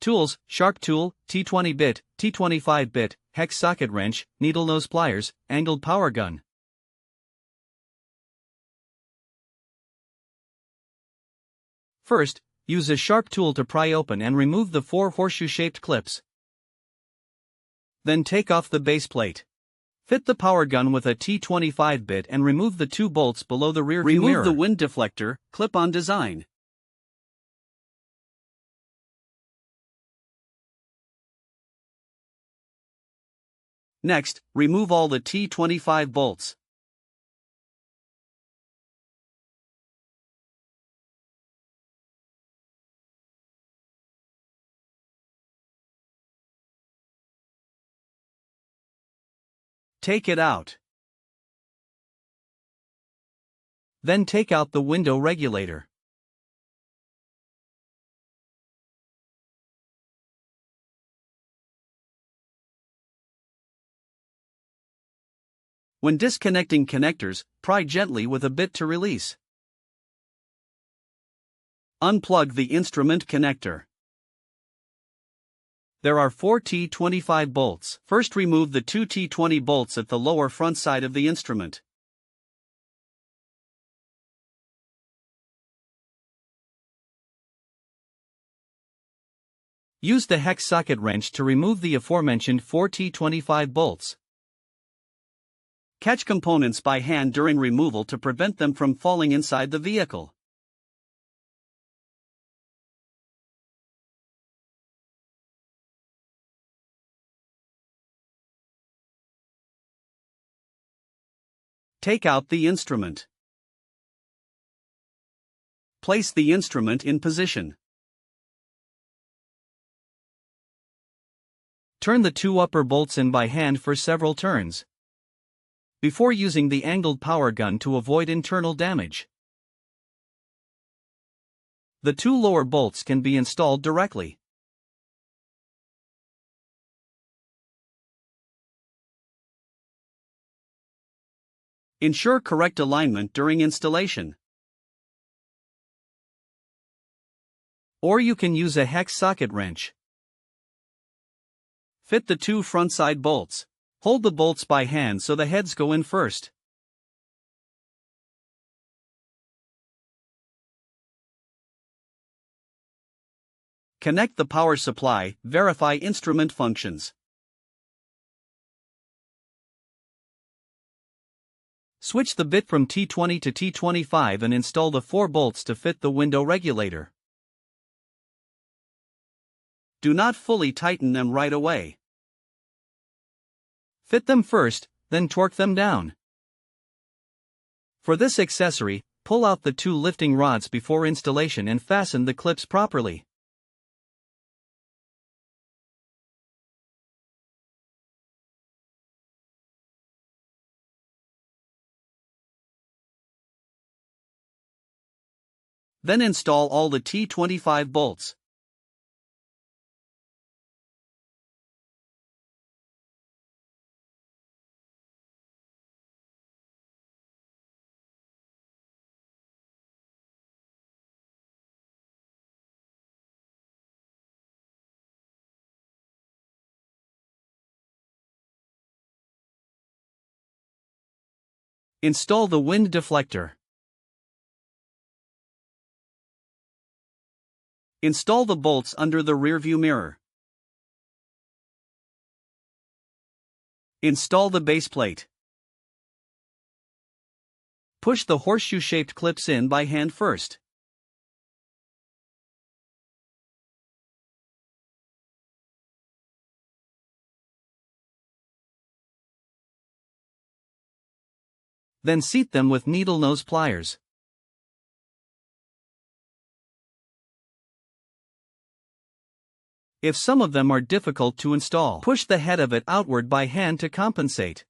Tools: sharp tool, T20 bit, T25 bit, hex socket wrench, needle nose pliers, angled power gun. First, use a sharp tool to pry open and remove the 4 horseshoe-shaped clips. Then take off the base plate. Fit the power gun with a T25 bit and remove the 2 bolts below the rear view mirror. Remove the wind deflector, clip-on design. Next, remove all the T25 bolts. Take it out. Then take out the window regulator. When disconnecting connectors, pry gently with a bit to release. Unplug the instrument connector. There are 4 T25 bolts. First, remove the 2 T20 bolts at the lower front side of the instrument. Use the hex socket wrench to remove the aforementioned 4 T25 bolts. Catch components by hand during removal to prevent them from falling inside the vehicle. Take out the instrument. Place the instrument in position. Turn the 2 upper bolts in by hand for several turns, before using the angled power gun to avoid internal damage. The 2 lower bolts can be installed directly. Ensure correct alignment during installation. Or you can use a hex socket wrench. Fit the 2 front side bolts. Hold the bolts by hand so the heads go in first. Connect the power supply, verify instrument functions. Switch the bit from T20 to T25 and install the 4 bolts to fit the window regulator. Do not fully tighten them right away. Fit them first, then torque them down. For this accessory, pull out the 2 lifting rods before installation and fasten the clips properly. Then install all the T25 bolts. Install the wind deflector. Install the bolts under the rearview mirror. Install the base plate. Push the horseshoe-shaped clips in by hand first. Then seat them with needle nose pliers. If some of them are difficult to install, push the head of it outward by hand to compensate.